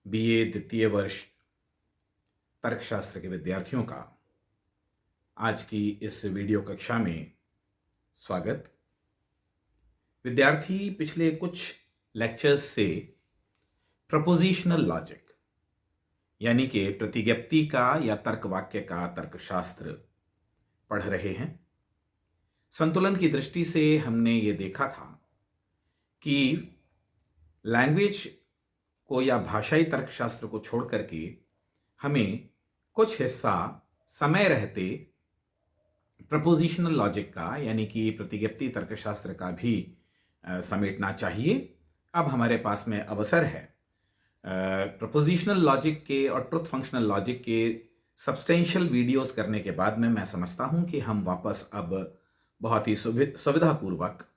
BA द्वितीय वर्ष तर्कशास्त्र के विद्यार्थियों का आज की इस वीडियो कक्षा में स्वागत। विद्यार्थी पिछले कुछ लेक्चर्स से प्रपोजिशनल लॉजिक यानी कि प्रतिज्ञप्ति का या तर्क वाक्य का तर्कशास्त्र पढ़ रहे हैं। संतुलन की दृष्टि से हमने ये देखा था कि लैंग्वेज को या भाषाई तर्कशास्त्र को छोड़ करके हमें कुछ हिस्सा समय रहते प्रपोजिशनल लॉजिक का यानी कि प्रतिज्ञप्ति तर्कशास्त्र का भी समेटना चाहिए। अब हमारे पास में अवसर है प्रपोजिशनल लॉजिक के और ट्रुथ फंक्शनल लॉजिक के सब्सटेंशियल वीडियोस करने के बाद में मैं समझता हूं कि हम वापस अब बहुत ही सुविधापूर्वक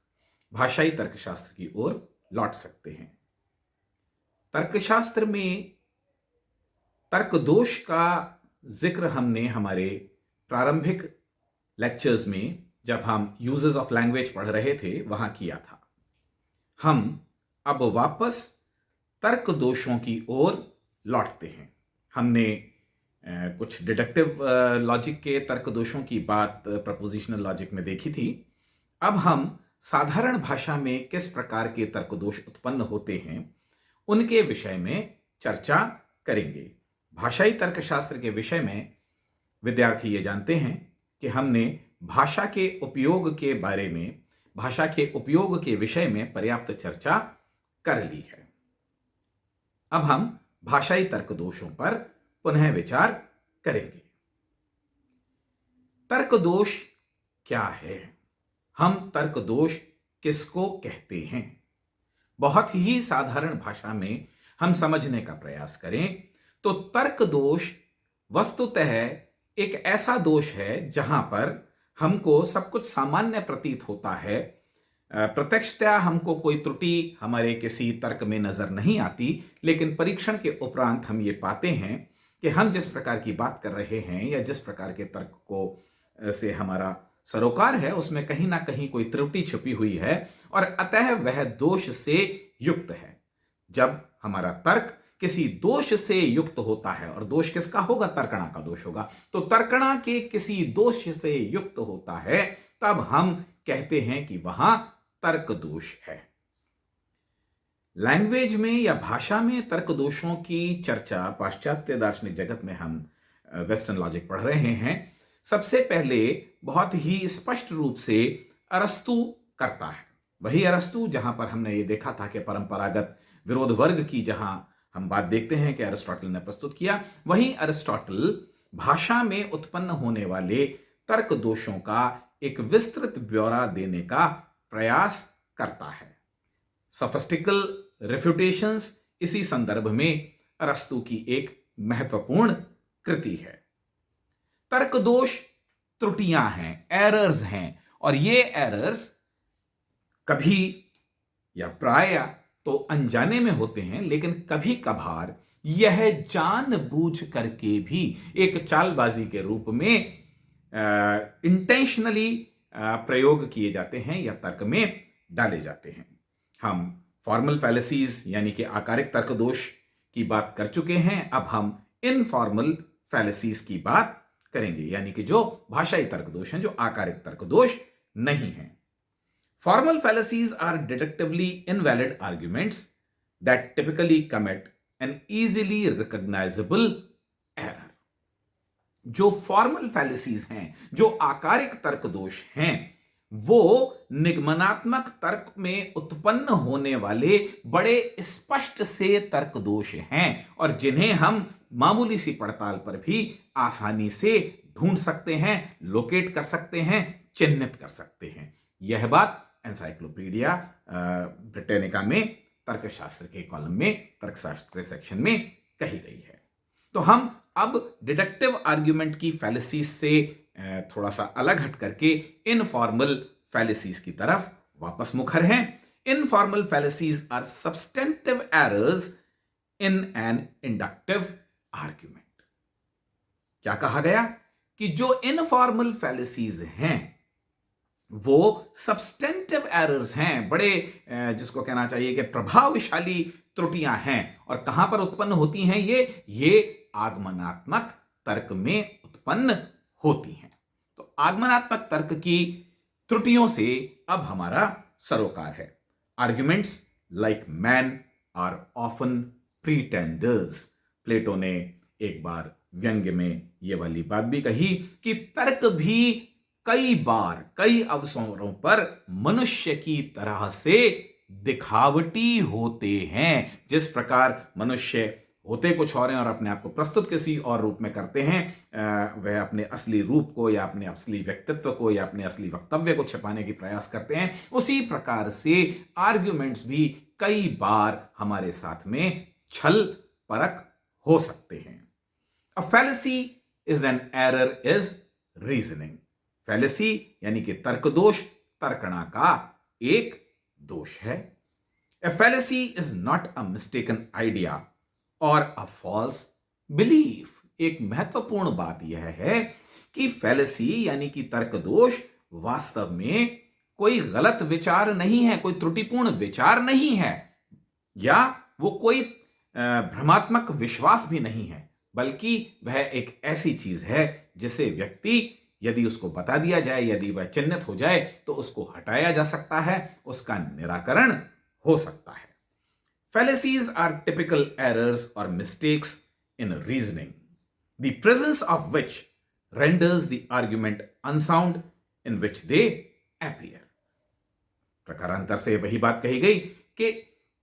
भाषाई तर्कशास्त्र की ओर लौट सकते हैं। तर्कशास्त्र में तर्क दोष का जिक्र हमने हमारे प्रारंभिक लेक्चर्स में जब हम यूजेस ऑफ लैंग्वेज पढ़ रहे थे वहां किया था। हम अब वापस तर्क दोषों की ओर लौटते हैं। हमने कुछ डिडक्टिव लॉजिक के तर्क दोषों की बात प्रपोजिशनल लॉजिक में देखी थी। अब हम साधारण भाषा में किस प्रकार के तर्क दोष उत्पन्न होते हैं उनके विषय में चर्चा करेंगे। भाषाई तर्कशास्त्र के विषय में विद्यार्थी ये जानते हैं कि हमने भाषा के उपयोग के बारे में, भाषा के उपयोग के विषय में पर्याप्त चर्चा कर ली है। अब हम भाषाई तर्क दोषों पर पुनः विचार करेंगे। तर्क दोष क्या है? हम तर्क दोष किसको कहते हैं? बहुत ही साधारण भाषा में हम समझने का प्रयास करें तो तर्क दोष वस्तुतः एक ऐसा दोष है जहां पर हमको सब कुछ सामान्य प्रतीत होता है। प्रत्यक्षतया हमको कोई त्रुटि हमारे किसी तर्क में नजर नहीं आती, लेकिन परीक्षण के उपरांत हम ये पाते हैं कि हम जिस प्रकार की बात कर रहे हैं या जिस प्रकार के तर्क को से हमारा सरोकार है उसमें कहीं ना कहीं कोई त्रुटि छुपी हुई है और अतः वह दोष से युक्त है। जब हमारा तर्क किसी दोष से युक्त होता है, और दोष किसका होगा? तर्कणा का दोष होगा। तो तर्कणा के किसी दोष से युक्त होता है तब हम कहते हैं कि वहां तर्क दोष है। लैंग्वेज में या भाषा में तर्क दोषों की चर्चा पाश्चात्य दार्शनिक जगत में हम वेस्टर्न लॉजिक पढ़ रहे हैं। सबसे पहले बहुत ही स्पष्ट रूप से अरस्तु करता है। वही अरस्तु जहां पर हमने ये देखा था कि परंपरागत विरोध वर्ग की जहां हम बात देखते हैं कि अरिस्टोटल ने प्रस्तुत किया, वही अरिस्टोटल भाषा में उत्पन्न होने वाले तर्क दोषों का एक विस्तृत ब्यौरा देने का प्रयास करता है। सोफिस्टिकल रिफ्यूटेशंस इसी संदर्भ में अरस्तु की एक महत्वपूर्ण कृति है। तर्क दोष त्रुटियां हैं, एरर्स हैं, और ये एरर्स कभी या प्राय तो अनजाने में होते हैं, लेकिन कभी कभार यह जानबूझ करके भी एक चालबाजी के रूप में इंटेंशनली प्रयोग किए जाते हैं या तर्क में डाले जाते हैं। हम फॉर्मल फैलेसीज यानी कि आकारिक तर्क दोष की बात कर चुके हैं। अब हम इनफॉर्मल फैलेसीज की बात करेंगे, यानी कि जो भाषाई तर्क दोष हैं, जो आकारिक तर्क दोष नहीं हैं। Formal fallacies are deductively invalid arguments that typically commit an easily recognizable error. जो फॉर्मल फैलेसीज हैं, जो आकारिक तर्क दोष हैं, वो निगमनात्मक तर्क में उत्पन्न होने वाले बड़े स्पष्ट से तर्क दोष हैं और जिन्हें हम मामूली सी पड़ताल पर भी आसानी से ढूंढ सकते हैं, लोकेट कर सकते हैं, चिन्हित कर सकते हैं। यह बात एनसाइक्लोपीडिया ब्रिटानिका में तर्कशास्त्र के कॉलम में, तर्कशास्त्र के सेक्शन में कही गई है। तो हम अब डिडक्टिव आर्ग्यूमेंट की फैलेसीज से थोड़ा सा अलग हट करके इनफॉर्मल फैलेसीज की तरफ वापस मुखर हैं। Informal fallacies are substantive errors in an inductive argument. क्या कहा गया कि जो इनफॉर्मल फैलेसीज हैं वो सब्सटेंटिव एरर्स हैं, बड़े जिसको कहना चाहिए कि प्रभावशाली त्रुटियां हैं और कहां पर उत्पन्न होती हैं ये आगमनात्मक तर्क में उत्पन्न होती हैं। तो आगमनात्मक तर्क की त्रुटियों से अब हमारा सरोकार है। Arguments like man are often pretenders. Plato ने एक बार व्यंग्य में यह वाली बात भी कही कि तर्क भी कई बार कई अवसरों पर मनुष्य की तरह से दिखावटी होते हैं। जिस प्रकार मनुष्य होते कुछ और हैं और अपने आप को प्रस्तुत किसी और रूप में करते हैं, वह अपने असली रूप को या अपने असली व्यक्तित्व को या अपने असली वक्तव्य को छिपाने की प्रयास करते हैं, उसी प्रकार से आर्ग्यूमेंट्स भी कई बार हमारे साथ में छल परख हो सकते हैं। A fallacy is an error is reasoning. Fallacy यानी कि तर्क दोष तर्कणा का एक दोष है। A fallacy is not a mistaken idea or a false belief. एक महत्वपूर्ण बात यह है कि fallacy यानी कि तर्क दोष वास्तव में कोई गलत विचार नहीं है, कोई त्रुटिपूर्ण विचार नहीं है, या वो कोई भ्रमात्मक विश्वास भी नहीं है, बल्कि वह एक ऐसी चीज है जिसे व्यक्ति यदि उसको बता दिया जाए, यदि वह चिन्हित हो जाए तो उसको हटाया जा सकता है, उसका निराकरण हो सकता है। Fallacies are typical errors or mistakes in reasoning, the presence of which renders the argument unsound in which they appear. प्रकारांतर से वही बात कही गई कि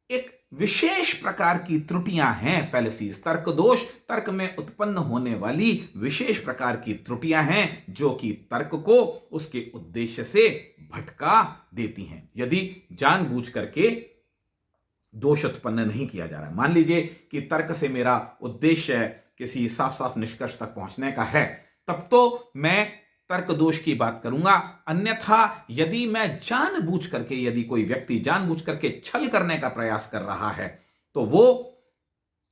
एक विशेष प्रकार की त्रुटियां हैं फैलेसीज, तर्क दोष, तर्क में उत्पन्न होने वाली विशेष प्रकार की त्रुटियां हैं जो कि तर्क को उसके उद्देश्य से भटका देती हैं। यदि जानबूझ करके दोष उत्पन्न नहीं किया जा रहा है, मान लीजिए कि तर्क से मेरा उद्देश्य किसी साफ साफ निष्कर्ष तक पहुंचने का है, तब तो मैं तर्क दोष की बात करूंगा। अन्यथा यदि मैं जानबूझ करके, यदि कोई व्यक्ति जानबूझ करके छल करने का प्रयास कर रहा है, तो वो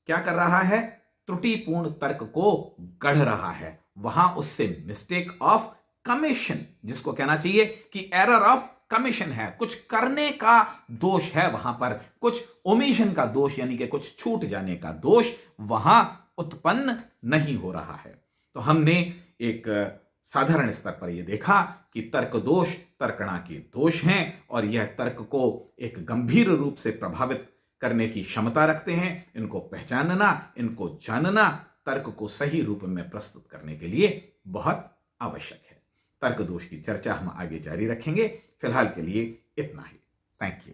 क्या कर रहा है? त्रुटिपूर्ण तर्क को गढ़ रहा है। वहां उससे मिस्टेक ऑफ कमीशन, जिसको कहना चाहिए कि एरर ऑफ कमीशन है, कुछ करने का दोष है, वहां पर कुछ ओमिशन का दोष यानी कि कुछ छूट जाने का दोष वहां उत्पन्न नहीं हो रहा है। तो हमने एक साधारण स्तर पर यह देखा कि तर्क दोष तर्कणा के दोष हैं और यह तर्क को एक गंभीर रूप से प्रभावित करने की क्षमता रखते हैं। इनको पहचानना, इनको जानना तर्क को सही रूप में प्रस्तुत करने के लिए बहुत आवश्यक है। तर्क दोष की चर्चा हम आगे जारी रखेंगे। फिलहाल के लिए इतना ही। Thank you.